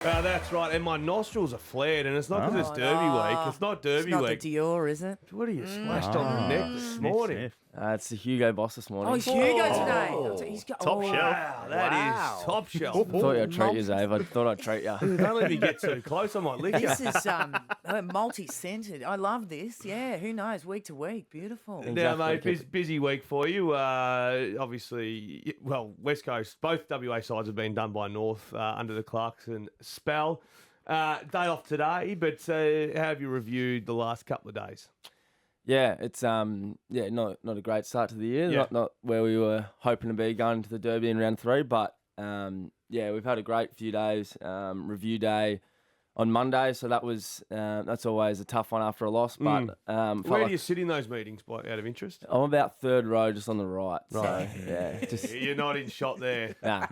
That's right, and my nostrils are flared, and it's not because it's Derby week. It's not Derby It's not week. the Dior, is it? What are you splashed on the neck this morning? It's the Hugo Boss this morning. Oh, it's Hugo today. He's got Top shelf. Wow, that is top shelf. I thought I'd treat you, Xav. I thought I'd treat you. Don't let me get too close. I might lick you. This is multi-scented. I love this. Yeah, who knows? Week to week. Beautiful. Now, mate, busy week for you. Obviously, well, West Coast, both WA sides have been done by North under the Clarkson spell. Day off today, but how have you reviewed the last couple of days? Yeah, it's not a great start to the year. Yeah. Not where we were hoping to be going into the Derby in round 3, but we've had a great few days. Review day on Monday, so that's always a tough one after a loss. But where do you sit in those meetings, out of interest? I'm about third row, just on the right. Right. So You're not in shot there. nah.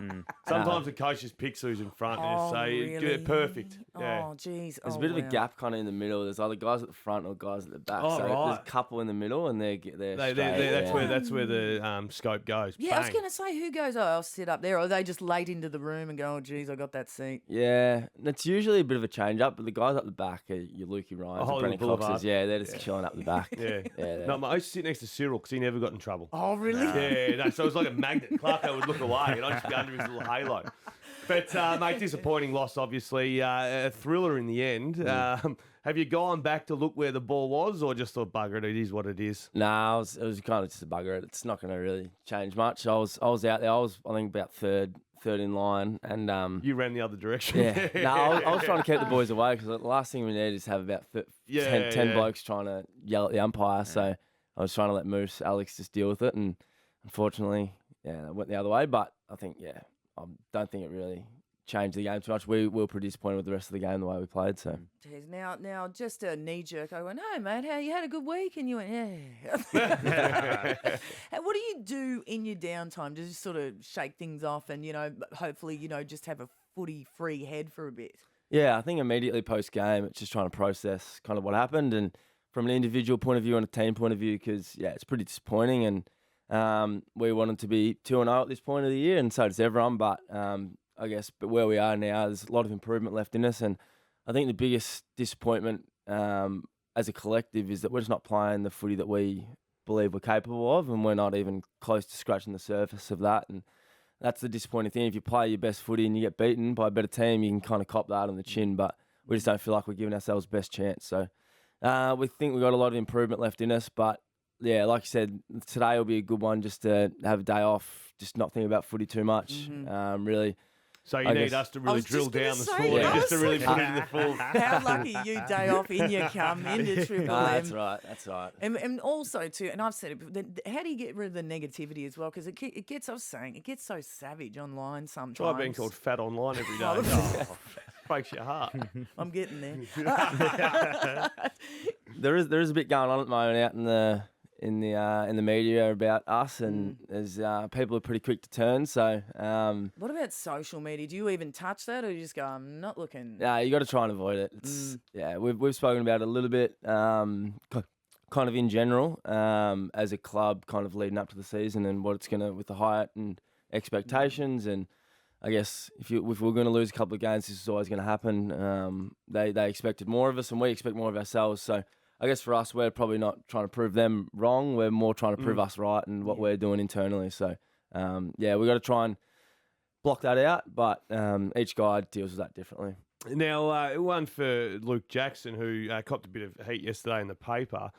Sometimes the coach just picks who's in front and say, really? perfect. Yeah. Oh, geez. There's a bit of a gap kind of in the middle. There's either guys at the front or guys at the back. Oh, so right. there's a couple in the middle, and they're That's where the scope goes. Yeah, I was Bang. going to say, who goes, I'll sit up there, or are they just late into the room and go, oh, geez, I got that seat? Yeah, and it's usually a bit of a change up, but the guys up the back are your Lukey Ryans and Hollywood Brennan Boulevard. Coxes. Yeah, they're just chilling up the back. Yeah. No, I used to sit next to Cyril because he never got in trouble. Oh, really? So it was like a magnet. Clarko would look away and I'd just be under his little halo. But, mate, disappointing loss, obviously. A thriller in the end. Have you gone back to look where the ball was or just thought, bugger it is what it is? Nah, it was kind of just a bugger. It's not going to really change much. I was out there. I think, about third in line. And You ran the other direction. Yeah. I was trying to keep the boys away because the last thing we need is have about 10 blokes trying to yell at the umpire. So I was trying to let Moose, Alex just deal with it. And unfortunately, it went the other way. But I think, I don't think it really changed the game too much. We were pretty disappointed with the rest of the game, the way we played. So Jeez, now just a knee jerk. I went, hey mate, you had a good week, and you went, yeah. What do you do in your downtime to just sort of shake things off and hopefully just have a footy free head for a bit? Yeah, I think immediately post game, it's just trying to process kind of what happened, and from an individual point of view and a team point of view, because it's pretty disappointing, and we wanted to be 2-0 at this point of the year, and so does everyone, but I guess, but where we are now, there's a lot of improvement left in us. And I think the biggest disappointment as a collective is that we're just not playing the footy that we believe we're capable of, and we're not even close to scratching the surface of that. And that's the disappointing thing. If you play your best footy and you get beaten by a better team, you can kind of cop that on the chin, but we just don't feel like we're giving ourselves the best chance. So we think we've got a lot of improvement left in us, but yeah, like you said, today will be a good one just to have a day off, just not think about footy too much, really. So you need us to really drill down the sport, just to really put it in the full. How lucky you, day off, in you come, into Triple M. That's right. And also, too, and I've said it, how do you get rid of the negativity as well? Because it gets, I was saying, it gets so savage online sometimes. Try being called fat online every day. Breaks your heart. I'm getting there. There is a bit going on at the moment out in the media about us, and there's people are pretty quick to turn. So what about social media? Do you even touch that, or you just go, I'm not looking? Yeah, you got to try and avoid it. It's we've spoken about it a little bit, kind of in general, as a club, kind of leading up to the season and what it's gonna with the height and expectations. And I guess if we're going to lose a couple of games, this is always going to happen. They expected more of us, and we expect more of ourselves. So I guess for us, we're probably not trying to prove them wrong. We're more trying to prove us right and what we're doing internally. So, we've got to try and block that out, but each guy deals with that differently. Now, one for Luke Jackson, who copped a bit of heat yesterday in the paper.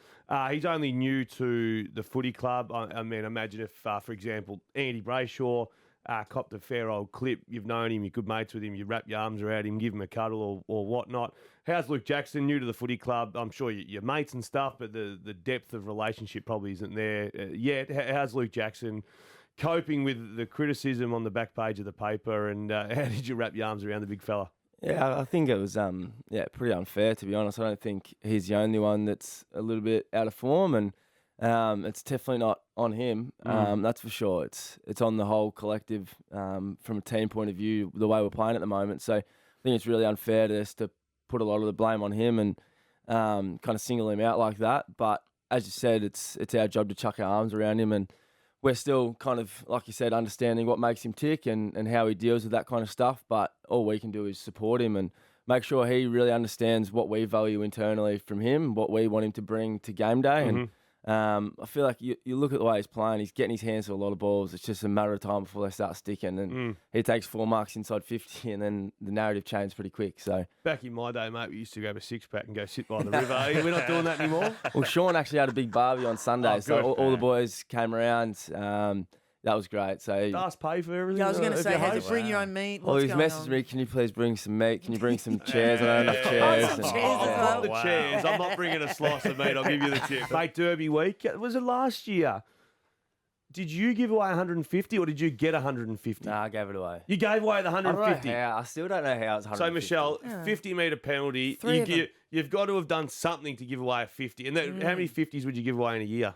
He's only new to the footy club. I mean, imagine if, for example, Andy Brayshaw copped a fair old clip. You've known him, you're good mates with him, you wrap your arms around him, give him a cuddle or whatnot. How's Luke Jackson, new to the footy club? I'm sure you're mates and stuff, but the depth of relationship probably isn't there yet. How's Luke Jackson coping with the criticism on the back page of the paper, and how did you wrap your arms around the big fella? Yeah, I think it was pretty unfair, to be honest. I don't think he's the only one that's a little bit out of form, and it's definitely not on him. That's for sure. It's on the whole collective from a team point of view, the way we're playing at the moment. So I think it's really unfair to us to put a lot of the blame on him and kind of single him out like that. But as you said, it's our job to chuck our arms around him, and we're still kind of, like you said, understanding what makes him tick and how he deals with that kind of stuff. But all we can do is support him and make sure he really understands what we value internally from him, what we want him to bring to game day. And I feel like you look at the way he's playing, he's getting his hands to a lot of balls. It's just a matter of time before they start sticking. And he takes 4 marks inside 50, and then the narrative changes pretty quick. So Back in my day, mate, we used to grab a 6-pack and go sit by the river. We're not doing that anymore. Well, Sean actually had a big barbie on Sunday, Oh, so good. all the boys came around. That was great. So Does pay for everything? Yeah, I was going to if say, you had to host? bring your own meat. well, What's he's going messaged on? me, can you please bring some meat? Can you bring some chairs? I don't have enough chairs. some And- chairs as I've well. got the chairs. I'm not bringing a slice of meat. I'll give you the tip. Mate, Derby week. Was it last year? Did you give away 150 or did you get 150? Nah, I gave it away. You gave away the I don't know 150. how. I still don't know how it's 150. So, Michelle, 50-metre penalty. Three of them. You've got to have done something to give away a 50. And how many 50s would you give away in a year?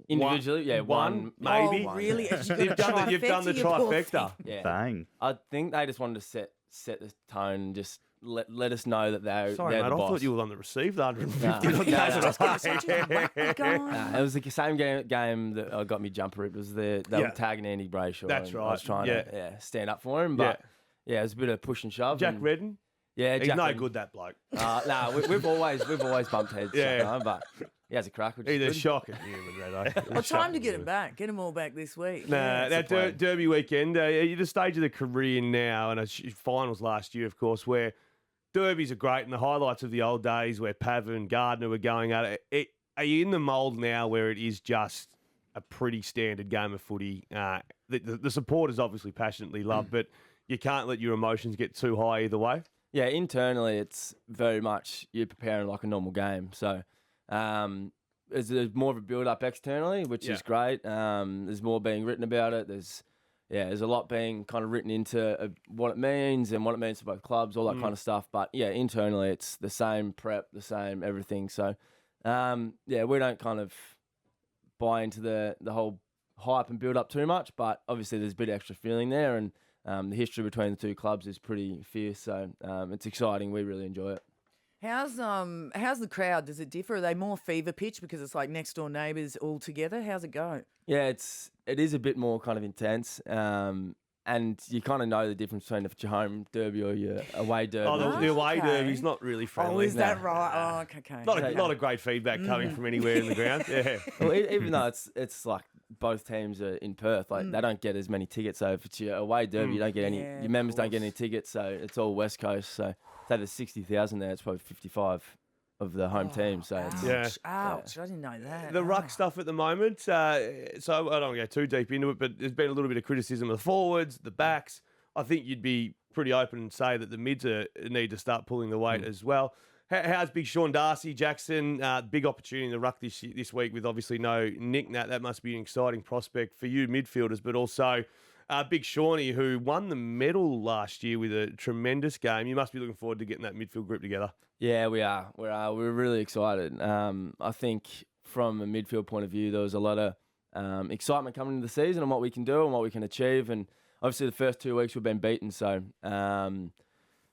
Individually, yeah, one, maybe. Oh, really? You've done the you poor trifecta. Yeah. Bang. I think they just wanted to set the tone and just let us know that they're Sorry, they're mate. the I boss. thought you were the one that received the 150. Nah. Not Nah, gave nah. it away. Nah, it was the same game that got me jumper ripped. It was they Yeah. were tagging Andy Brayshaw. That's and I right, was trying yeah. to stand up for him, but yeah, it was a bit of push and shove. Jack and, Redden? Yeah, He's Jack no Redden. good, that bloke. Nah, we've always bumped heads. Yeah. Shaqo, but he has a crack. Which He's a is good. shocking human, Reddo. Well, time to get him back. Get them all back this week. Nah, Yeah. that Derby weekend, you're at the stage of the career now, and finals last year, of course, where Derbies are great, and the highlights of the old days where Pav and Gardner were going at it. Are you in the mould now where it is just a pretty standard game of footy? The supporters obviously passionately love, but you can't let your emotions get too high either way. Yeah, internally it's very much you're preparing like a normal game. So there's more of a build up externally, which is great. There's more being written about it. There's a lot being kind of written into what it means and what it means to both clubs, all that kind of stuff. But yeah, internally it's the same prep, the same everything. So we don't kind of buy into the whole hype and build up too much. But obviously there's a bit of extra feeling there, and the history between the two clubs is pretty fierce. So it's exciting. We really enjoy it. How's the crowd? Does it differ? Are they more fever pitch because it's like next door neighbours all together? How's it go? Yeah, it is a bit more kind of intense, and you kind of know the difference between if your home derby or your away derby. Oh, the away Okay. derby's not really friendly. Oh, is that right? Oh, okay. Not a great feedback coming from anywhere in the ground. Yeah. Well, even though it's like both teams are in Perth, like they don't get as many tickets. So if it's your away derby, you don't get any. Yeah, Your of members don't get course. any tickets. So it's all West Coast. So say there's 60,000 there. It's probably 55 of the home team. So it's, Yeah. Ouch. I didn't know that. The ruck stuff at the moment, so I don't want to go too deep into it, but there's been a little bit of criticism of the forwards, the backs. I think you'd be pretty open and say that the mids need to start pulling the weight as well. How's big Sean Darcy, Jackson? Big opportunity in the ruck this week with obviously no Nick Nat. That must be an exciting prospect for you midfielders, but also big Shawnee, who won the medal last year with a tremendous game. You must be looking forward to getting that midfield group together. Yeah, we are. We're really excited. I think from a midfield point of view, there was a lot of excitement coming into the season and what we can do and what we can achieve. And obviously, the first 2 weeks we've been beaten, so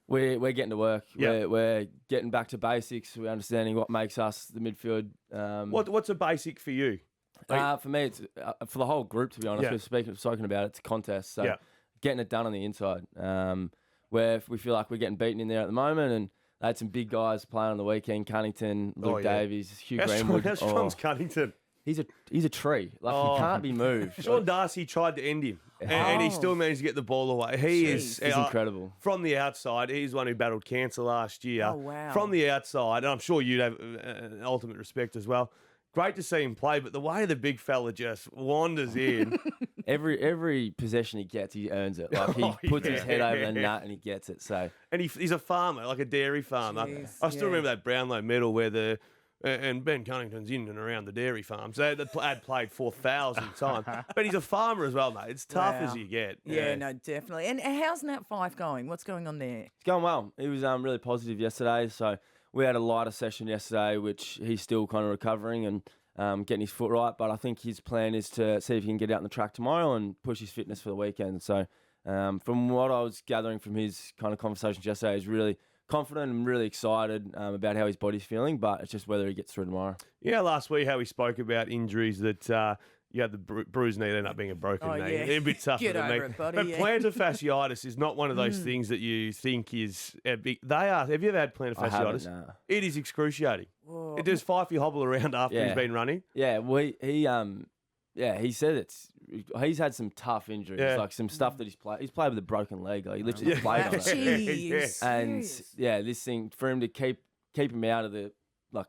we're getting to work. Yeah. We're getting back to basics. We're understanding what makes us the midfield. What's a basic for you? For me, it's for the whole group. To be honest, Yeah. we've spoken about it. It's a contest, so Yeah. getting it done on the inside. Where we feel like we're getting beaten in there at the moment, and they had some big guys playing on the weekend. Cunnington, Luke Davies, Hugh Greenwood. How strong's Cunnington? He's a tree. Like he can't be moved. Sean Darcy tried to end him, and he still managed to get the ball away. He's He's incredible. From the outside, he's one who battled cancer last year. Oh, wow. From the outside, and I'm sure you'd have ultimate respect as well. Great to see him play, but the way the big fella just wanders in. Every possession he gets, he earns it. Like he puts his head over the nut and he gets it. So And he's a farmer, like a dairy farmer. Jeez, I still yeah. remember that Brownlow medal where and Ben Cunnington's in and around the dairy farms. They had played 4,000 times. But he's a farmer as well, mate. It's tough Wow. as you get. Yeah, no, definitely. And how's Nat Fyfe going? What's going on there? it's going well. He was really positive yesterday. So we had a lighter session yesterday, which he's still kind of recovering and getting his foot right. But I think his plan is to see if he can get out on the track tomorrow and push his fitness for the weekend. So from what I was gathering from his kind of conversations yesterday, he's really confident and really excited about how his body's feeling, but it's just whether he gets through tomorrow. Yeah, last week how we spoke about injuries that you had the bruised knee, it ended up being a broken knee. Yeah. A bit tougher Get than me. over it, buddy. But Yeah. plantar fasciitis is not one of those things that you think is a big. They are. Have you ever had plantar I haven't, fasciitis? no. It is excruciating. Whoa. It does Fyfe hobble around after he's been running. Yeah, he said he's had some tough injuries, like some stuff that he's played. He's played with a broken leg. Like he literally played on it. Jeez. And Serious? this thing for him to keep him out of the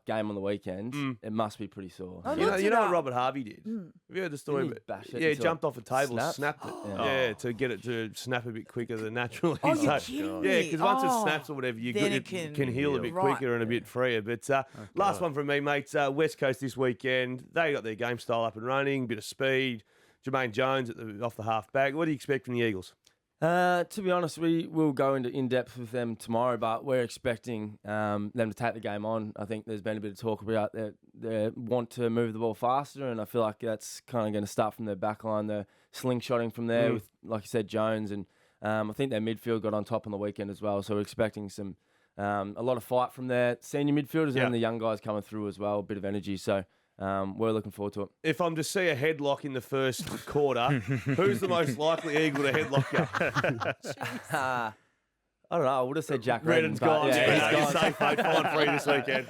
game on the weekend, it must be pretty sore. I You know, looked you it know what up. Robert Harvey did? Have you heard the story? Didn't he bash it Yeah, he until jumped off a table, snapped? snapped it. Yeah. To get it to snap a bit quicker than naturally. Oh, you're So, kidding yeah, me. because once it Oh, snaps or whatever, then it it can heal a bit Right. quicker and a bit freer. But last one from me, mate. West Coast this weekend. They got their game style up and running, bit of speed. Jermaine Jones off the half back. What do you expect from the Eagles? To be honest, we will go into in depth with them tomorrow, but we're expecting them to take the game on. I think there's been a bit of talk about they want to move the ball faster, and I feel like that's kind of going to start from their back line. They're slingshotting from there with, like you said, Jones, and I think their midfield got on top on the weekend as well. So we're expecting a lot of fight from their senior midfielders and the young guys coming through as well, a bit of energy. So we're looking forward to it. If I'm to see a headlock in the first quarter, who's the most likely Eagle to headlock you? I don't know. I would have said Jack Redden's Redden, but gone. yeah, Yeah, he's you're gone. safe, mate. Fine free this weekend.